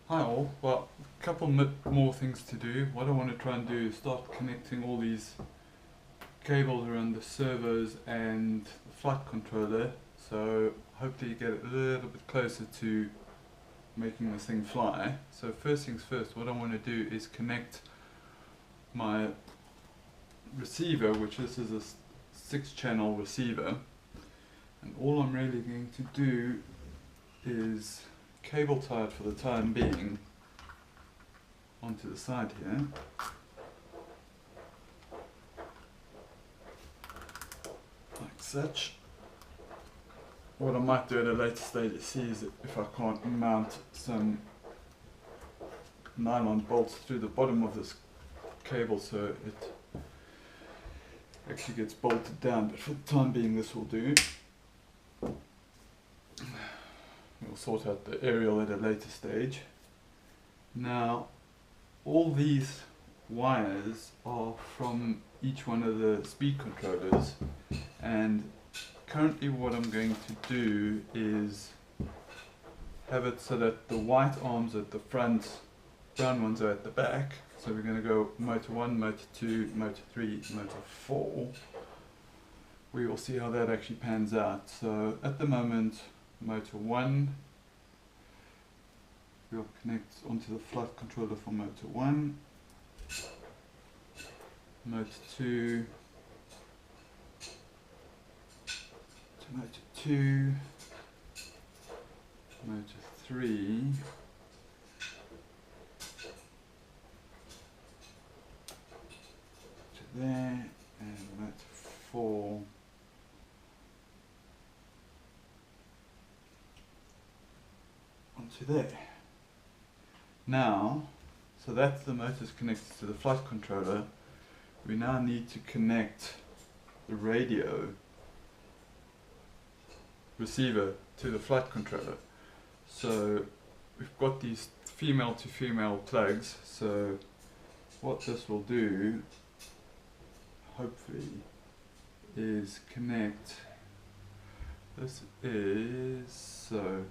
Hi all. Well, a couple more things to do. What I want to try and do is start connecting all these cables around the servos and the flight controller. So hopefully you get a little bit closer to making this thing fly. So first things first, what I want to do is connect my receiver, which this is a 6-channel receiver. And all I'm really going to do is cable tie it for the time being onto the side here. Like such. What I might do at a later stage is see is if I can't mount some nylon bolts through the bottom of this cable so it actually gets bolted down, but for the time being this will do. We'll sort out the aerial at a later stage. Now all these wires are from each one of the speed controllers, and currently what I'm going to do is have it so that the white arms at the front, brown ones are at the back. So we're going to go motor 1, motor 2, motor 3, motor 4. We will see how that actually pans out. So at the moment, motor 1 we'll connect onto the flight controller for motor 1, motor 2 to motor 2, motor 3, to there, and motor 4 onto there. Now, so that's the motors connected to the flight controller. We now need to connect the radio receiver to the flight controller. So we've got these female to female plugs, so what this will do, hopefully, is connect, this is, so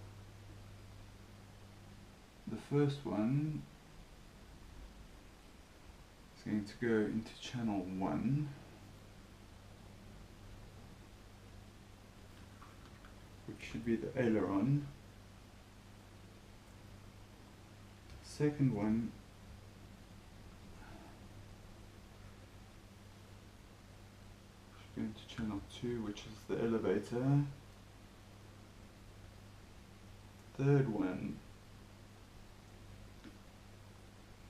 the first one is going to go into channel 1, which should be the aileron. Second one should go into channel 2, which is the elevator. Third one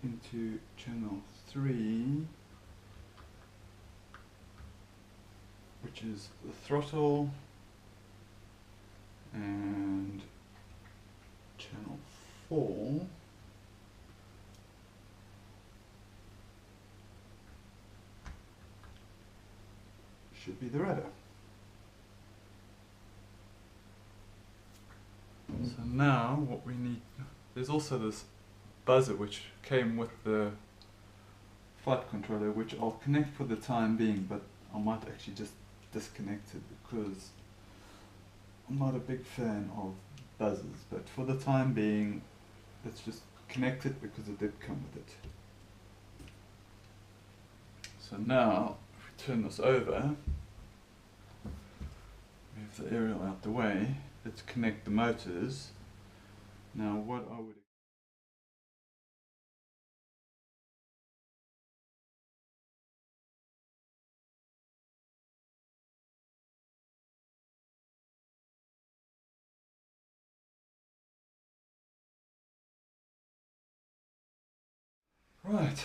into channel 3, which is the throttle, and channel 4 should be the rudder. So now what we need, there's also this buzzer which came with the flight controller, which I'll connect for the time being, but I might actually just disconnect it because I'm not a big fan of buzzers, but for the time being let's just connect it because it did come with it. So now if we turn this over, move the aerial out the way, let's connect the motors. Now what I would Right,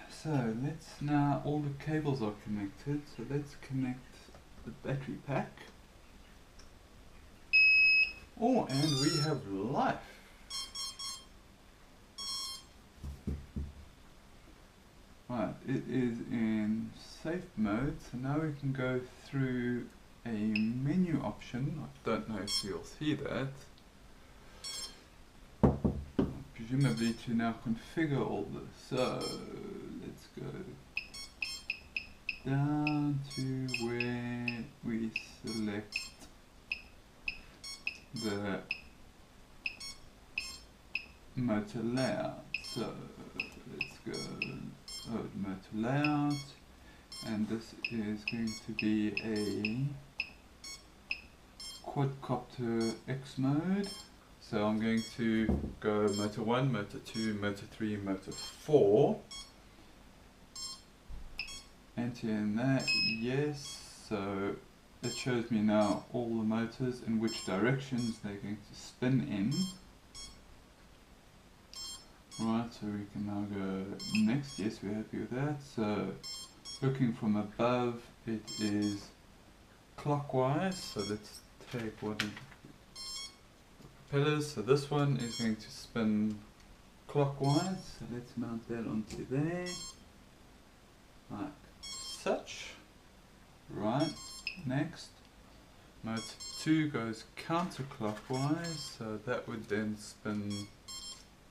so let's now, all the cables are connected, so let's connect the battery pack. Oh, and we have life. Right, it is in safe mode, so now we can go through a menu option. I don't know if you'll see that. Presumably to now configure all this. So let's go down to where we select the motor layout. So let's go motor layout, and this is going to be a quadcopter X mode. So I'm going to go motor 1, motor 2, motor 3, motor 4. Enter in that, yes. So it shows me now all the motors in which directions they're going to spin in. Right, so we can now go next. Yes, we're happy with that. So looking from above, it is clockwise. So let's take one of the propellers. So this one is going to spin clockwise. So let's mount that onto there, like such. Right, next. Motor 2 goes counterclockwise, so that would then spin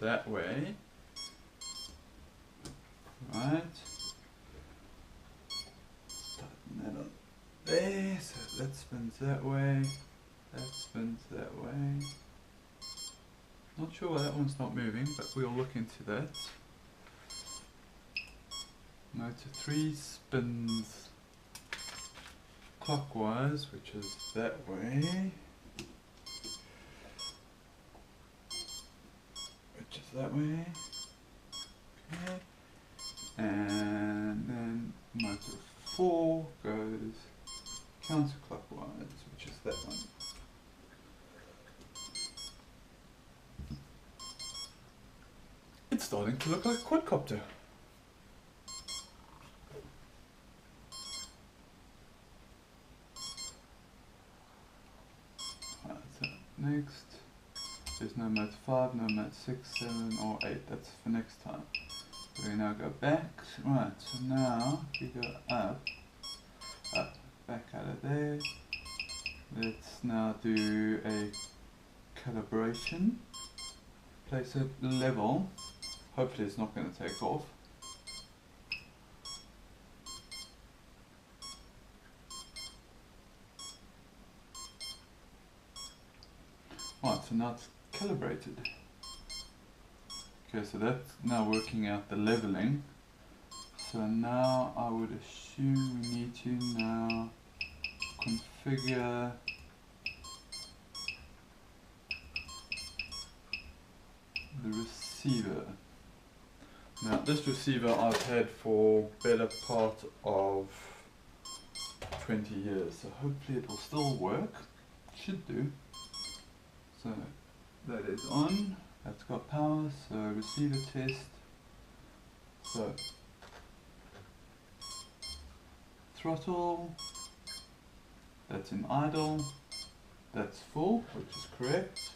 that way. Right. Tighten that on there, so that spins that way, that spins that way. Not sure why that one's not moving, but we'll look into that. Motor 3 spins clockwise, which is that way. Which is that way. Okay. And then motor 4 goes counterclockwise, which is that one. It's starting to look like a quadcopter. Right, so next, there's no motor 5, no motor 6, 7 or 8, that's for next time. So we now go back, right, so now if we go up, back out of there. Let's now do a calibration. Place it level. Hopefully it's not going to take off. Right, so now it's calibrated. Okay, so that's now working out the leveling. So now I would assume we need to now configure the receiver. Now this receiver I've had for better part of 20 years, so hopefully it will still work. It should do. So that is on, that's got power, so receiver test. So throttle, that's in idle, that's full, which is correct.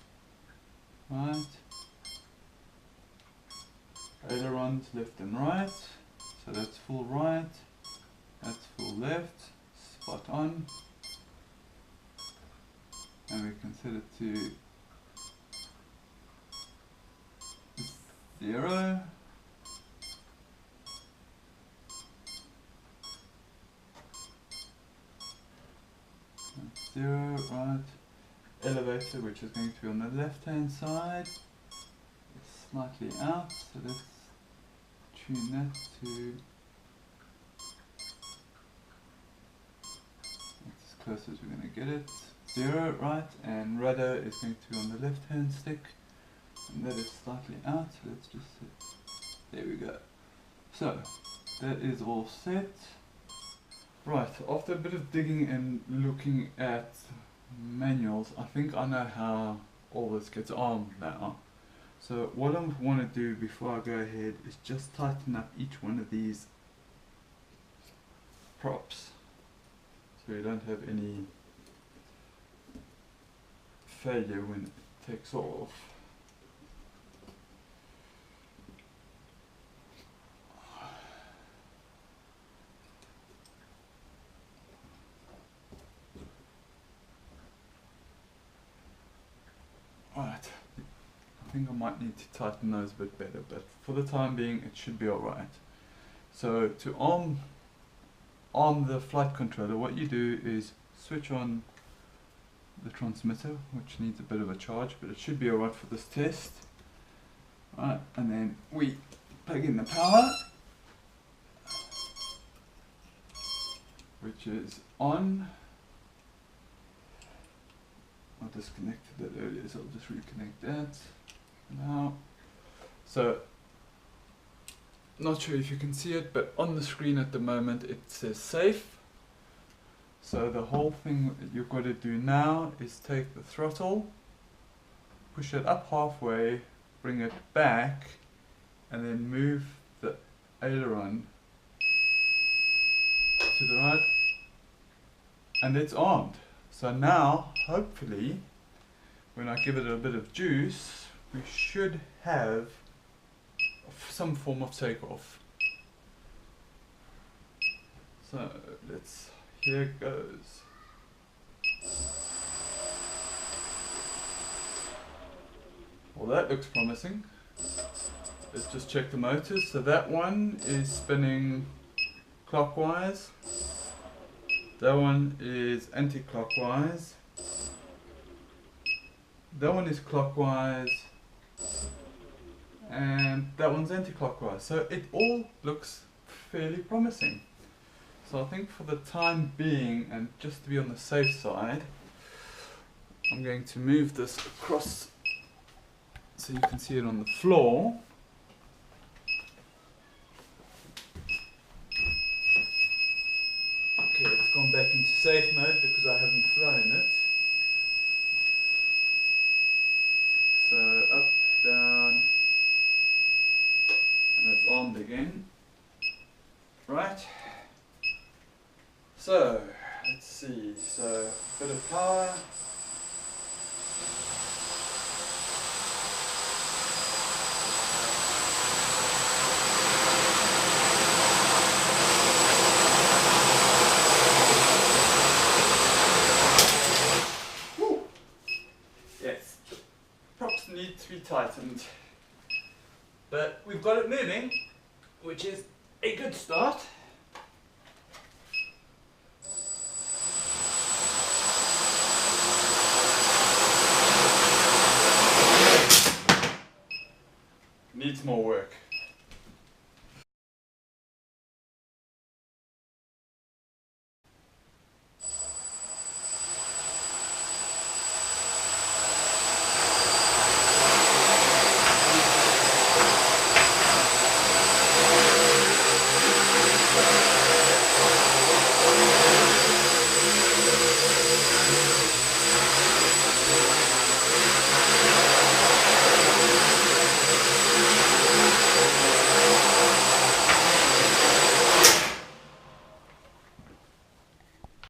Right. Ailerons left and right, so that's full right, that's full left, spot on. And we can set it to 0. That's 0, right. Elevator, which is going to be on the left hand side, is slightly out, so let's tune that to that's as close as we're going to get it. 0, right, and rudder is going to be on the left hand stick, and that is slightly out, so let's just set, there we go. So that is all set. Right, after a bit of digging and looking at manuals, I think I know how all this gets armed now. So what I want to do before I go ahead is just tighten up each one of these props so you don't have any failure when it takes off. Right, I think I might need to tighten those a bit better, but for the time being it should be alright. So to arm the flight controller, what you do is switch on the transmitter, which needs a bit of a charge, but it should be alright for this test. Right, and then we plug in the power, which is on. I disconnected it earlier, so I'll just reconnect that now. So, not sure if you can see it, but on the screen at the moment it says safe. So the whole thing that you've got to do now is take the throttle, push it up halfway, bring it back, and then move the aileron to the right, and it's armed. So now, hopefully, when I give it a bit of juice, we should have some form of takeoff. So here it goes. Well, that looks promising. Let's just check the motors. So that one is spinning clockwise. That one is anti-clockwise. That one is clockwise. And that one's anti-clockwise. So it all looks fairly promising. So I think for the time being, and just to be on the safe side, I'm going to move this across so you can see it on the floor. Okay, it's gone back into safe mode because I haven't flown it. So up, down, and it's armed again. Right. So, let's see. So, bit of power. Yes, the props need to be tightened, but we've got it moving, which is a good start.